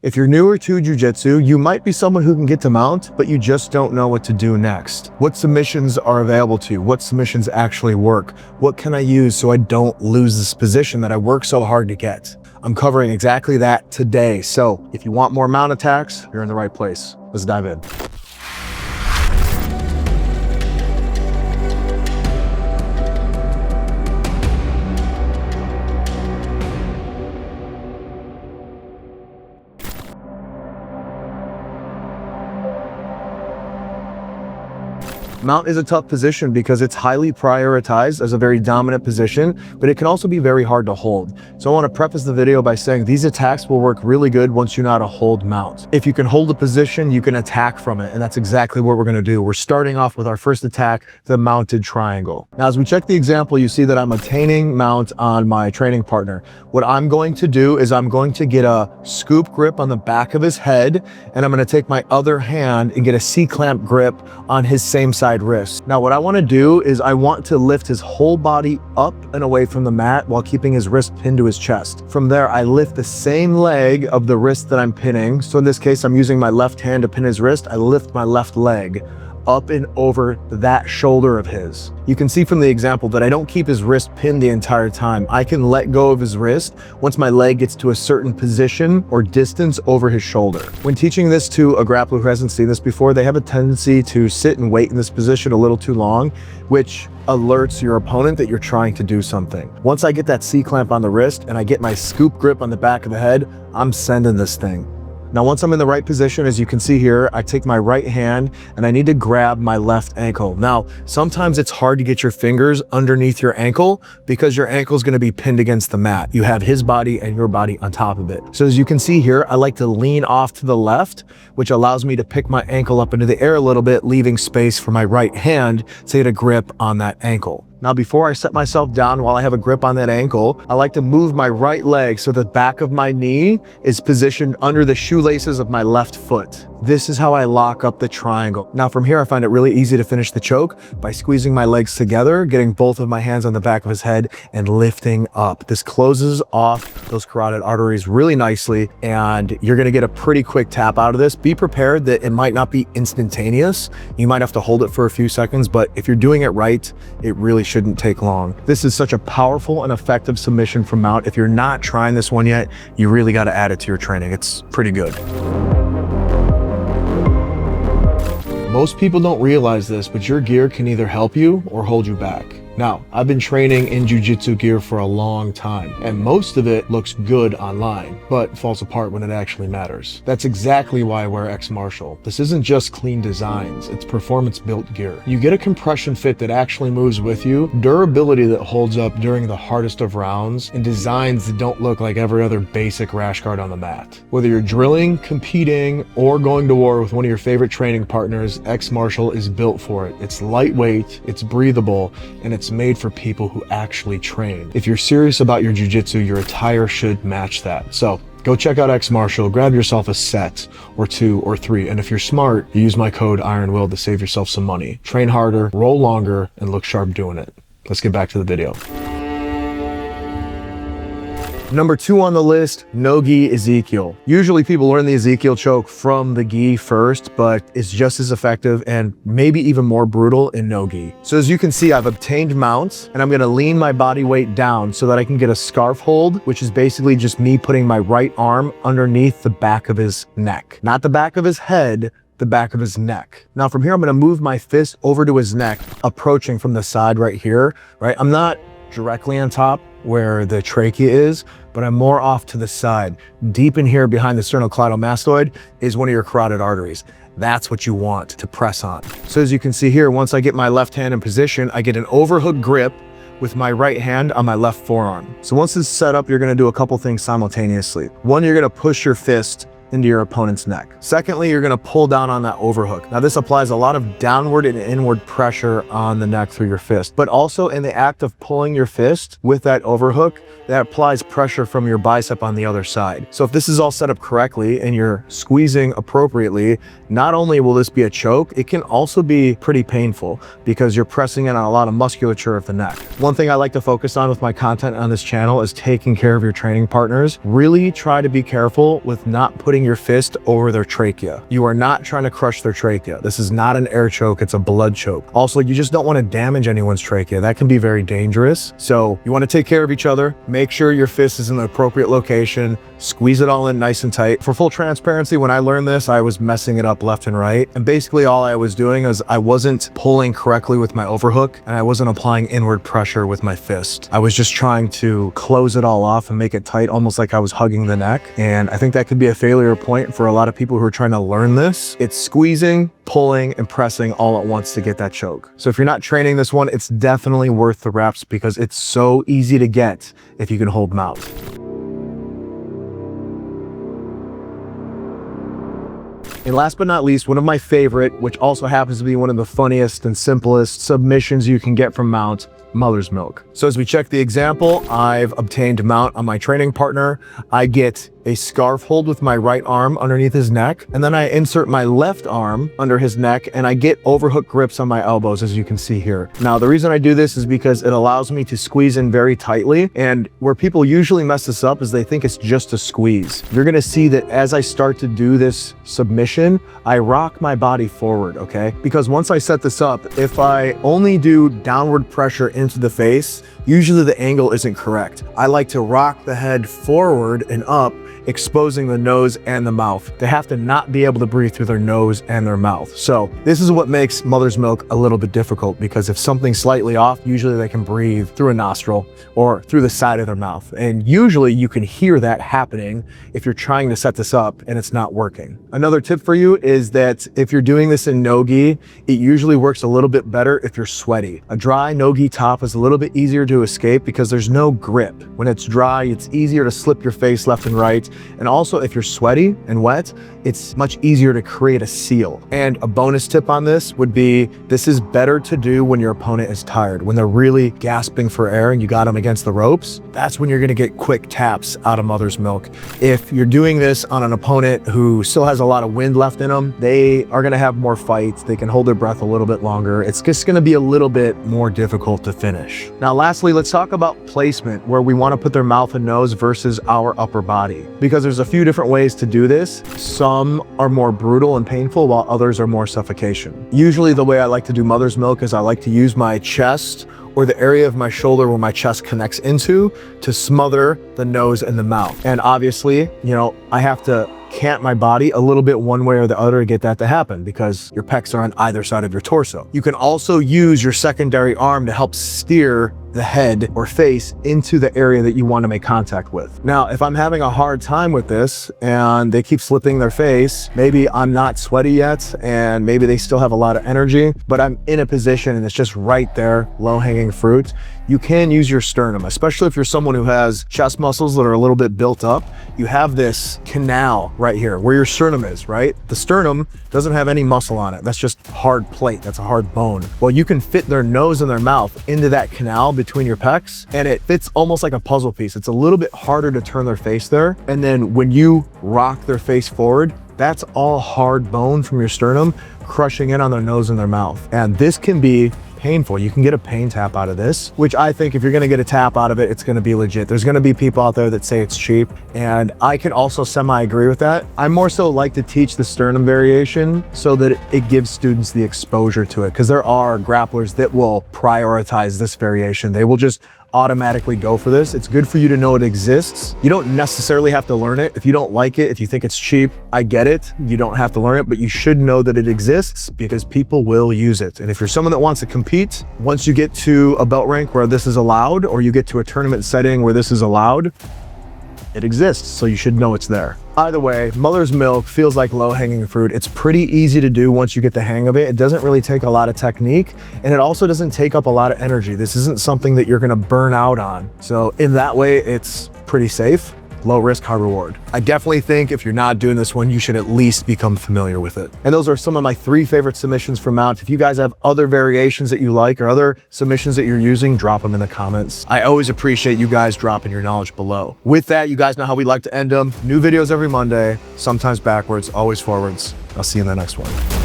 If you're newer to jiu-jitsu, you might be someone who can get to mount, but you just don't know what to do next. What submissions are available to you? What submissions actually work? What can I use so I don't lose this position that I work so hard to get? I'm covering exactly that today. So if you want more mount attacks, you're in the right place. Let's dive in. Mount is a tough position because it's highly prioritized as a very dominant position, but it can also be very hard to hold. So I want to preface the video by saying these attacks will work really good once you know how to hold mount. If you can hold a position, you can attack from it, and that's exactly what we're going to do. We're starting off with our first attack, the mounted triangle. Now, as we check the example, you see that I'm attaining mount on my training partner. What I'm going to do is I'm going to get a scoop grip on the back of his head, and I'm going to take my other hand and get a C-clamp grip on his same side wrist. Now what I want to do is I want to lift his whole body up and away from the mat while keeping his wrist pinned to his chest. From there, I lift the same leg of the wrist that I'm pinning. So in this case, I'm using my left hand to pin his wrist. I lift my left leg up and over that shoulder of his. You can see from the example that I don't keep his wrist pinned the entire time. I can let go of his wrist once my leg gets to a certain position or distance over his shoulder. When teaching this to a grappler who hasn't seen this before, they have a tendency to sit and wait in this position a little too long, which alerts your opponent that you're trying to do something. Once I get that C-clamp on the wrist and I get my scoop grip on the back of the head, I'm sending this thing. Now, once I'm in the right position, as you can see here, I take my right hand and I need to grab my left ankle. Now, sometimes it's hard to get your fingers underneath your ankle because your ankle is going to be pinned against the mat. You have his body and your body on top of it. So as you can see here, I like to lean off to the left, which allows me to pick my ankle up into the air a little bit, leaving space for my right hand to get a grip on that ankle. Now, before I set myself down while I have a grip on that ankle, I like to move my right leg so the back of my knee is positioned under the shoelaces of my left foot. This is how I lock up the triangle. Now from here, I find it really easy to finish the choke by squeezing my legs together, getting both of my hands on the back of his head and lifting up. This closes off those carotid arteries really nicely, and you're gonna get a pretty quick tap out of this. Be prepared that it might not be instantaneous. You might have to hold it for a few seconds, but if you're doing it right, it really shouldn't take long. This is such a powerful and effective submission from mount. If you're not trying this one yet, you really got to add it to your training. It's pretty good. Most people don't realize this, but your gear can either help you or hold you back. Now, I've been training in jiu-jitsu gear for a long time, and most of it looks good online, but falls apart when it actually matters. That's exactly why I wear X Martial. This isn't just clean designs, it's performance-built gear. You get a compression fit that actually moves with you, durability that holds up during the hardest of rounds, and designs that don't look like every other basic rash guard on the mat. Whether you're drilling, competing, or going to war with one of your favorite training partners, X Martial is built for it. It's lightweight, it's breathable, and it's made for people who actually train. If you're serious about your jiu-jitsu, your attire should match that. So go check out X Martial, grab yourself a set or 2 or 3, and if you're smart, you use my code IRONWILL to save yourself some money. Train harder, roll longer, and look sharp doing it. Let's get back to the video. Number 2 on the list, no Gi Ezekiel. Usually people learn the Ezekiel choke from the Gi first, but it's just as effective and maybe even more brutal in no Gi. So as you can see, I've obtained mounts and I'm gonna lean my body weight down so that I can get a scarf hold, which is basically just me putting my right arm underneath the back of his neck. Not the back of his head, the back of his neck. Now from here, I'm gonna move my fist over to his neck, approaching from the side right here, right? I'm not directly on top where the trachea is, but I'm more off to the side. Deep in here behind the sternocleidomastoid is one of your carotid arteries. That's what you want to press on. So as you can see here, once I get my left hand in position, I get an overhook grip with my right hand on my left forearm. So once it's set up, you're gonna do a couple things simultaneously. One, you're gonna push your fist into your opponent's neck. Secondly, you're gonna pull down on that overhook. Now this applies a lot of downward and inward pressure on the neck through your fist, but also in the act of pulling your fist with that overhook, that applies pressure from your bicep on the other side. So if this is all set up correctly and you're squeezing appropriately, not only will this be a choke, it can also be pretty painful because you're pressing in on a lot of musculature of the neck. One thing I like to focus on with my content on this channel is taking care of your training partners. Really try to be careful with not putting putting your fist over their trachea. You are not trying to crush their trachea. This is not an air choke, it's a blood choke. Also, you just don't want to damage anyone's trachea. That can be very dangerous. So you want to take care of each other. Make sure your fist is in the appropriate location. Squeeze it all in nice and tight. For full transparency, when I learned this, I was messing it up left and right. And basically all I was doing is I wasn't pulling correctly with my overhook and I wasn't applying inward pressure with my fist. I was just trying to close it all off and make it tight, almost like I was hugging the neck. And I think that could be a failure point for a lot of people who are trying to learn this. It's squeezing, pulling, and pressing all at once to get that choke. So if you're not training this one, it's definitely worth the reps because it's so easy to get if you can hold mount. And last but not least, one of my favorite, which also happens to be one of the funniest and simplest submissions you can get from mount, mother's milk. So as we check the example, I've obtained mount on my training partner. I get a scarf hold with my right arm underneath his neck, and then I insert my left arm under his neck and I get overhook grips on my elbows, as you can see here. Now, the reason I do this is because it allows me to squeeze in very tightly, and where people usually mess this up is they think it's just a squeeze. You're gonna see that as I start to do this submission, I rock my body forward, okay? Because once I set this up, if I only do downward pressure into the face, usually the angle isn't correct. I like to rock the head forward and up, exposing the nose and the mouth. They have to not be able to breathe through their nose and their mouth. So this is what makes mother's milk a little bit difficult, because if something's slightly off, usually they can breathe through a nostril or through the side of their mouth. And usually you can hear that happening if you're trying to set this up and it's not working. Another tip for you is that if you're doing this in no gi, it usually works a little bit better if you're sweaty. A dry no gi top is a little bit easier to escape because there's no grip. When it's dry, it's easier to slip your face left and right. And also, if you're sweaty and wet, it's much easier to create a seal. And a bonus tip on this would be, this is better to do when your opponent is tired, when they're really gasping for air and you got them against the ropes. That's when you're gonna get quick taps out of mother's milk. If you're doing this on an opponent who still has a lot of wind left in them, they are gonna have more fights. They can hold their breath a little bit longer. It's just gonna be a little bit more difficult to finish. Now, lastly, let's talk about placement, where we wanna put their mouth and nose versus our upper body. Because there's a few different ways to do this. Some are more brutal and painful, while others are more suffocation. Usually the way I like to do mother's milk is I like to use my chest or the area of my shoulder where my chest connects into to smother the nose and the mouth. And obviously, you know, I have to cant my body a little bit one way or the other to get that to happen, because your pecs are on either side of your torso. You can also use your secondary arm to help steer the head or face into the area that you want to make contact with. Now, if I'm having a hard time with this and they keep slipping their face, maybe I'm not sweaty yet and maybe they still have a lot of energy, but I'm in a position and it's just right there, low-hanging fruit, you can use your sternum, especially if you're someone who has chest muscles that are a little bit built up. You have this canal right here where your sternum is, right? The sternum doesn't have any muscle on it. That's just hard plate. That's a hard bone. Well, you can fit their nose and their mouth into that canal between your pecs, and it fits almost like a puzzle piece. It's a little bit harder to turn their face there. And then when you rock their face forward, that's all hard bone from your sternum crushing in on their nose and their mouth. And this can be painful. You can get a pain tap out of this, which I think if you're gonna get a tap out of it, it's gonna be legit. There's gonna be people out there that say it's cheap, and I can also semi-agree with that. I more so like to teach the sternum variation so that it gives students the exposure to it, because there are grapplers that will prioritize this variation. They will just automatically go for this. It's good for you to know it exists. You don't necessarily have to learn it. If you don't like it, if you think it's cheap, I get it. You don't have to learn it, but you should know that it exists because people will use it. And if you're someone that wants to compete, once you get to a belt rank where this is allowed, or you get to a tournament setting where this is allowed, it exists, so you should know it's there. Either way, mother's milk feels like low-hanging fruit. It's pretty easy to do once you get the hang of it. It doesn't really take a lot of technique, and it also doesn't take up a lot of energy. This isn't something that you're gonna burn out on. So in that way, it's pretty safe. Low risk, high reward. I definitely think if you're not doing this one, you should at least become familiar with it. And those are some of my 3 favorite submissions for mount. If you guys have other variations that you like or other submissions that you're using, drop them in the comments. I always appreciate you guys dropping your knowledge below. With that, you guys know how we like to end them. New videos every Monday, sometimes backwards, always forwards. I'll see you in the next one.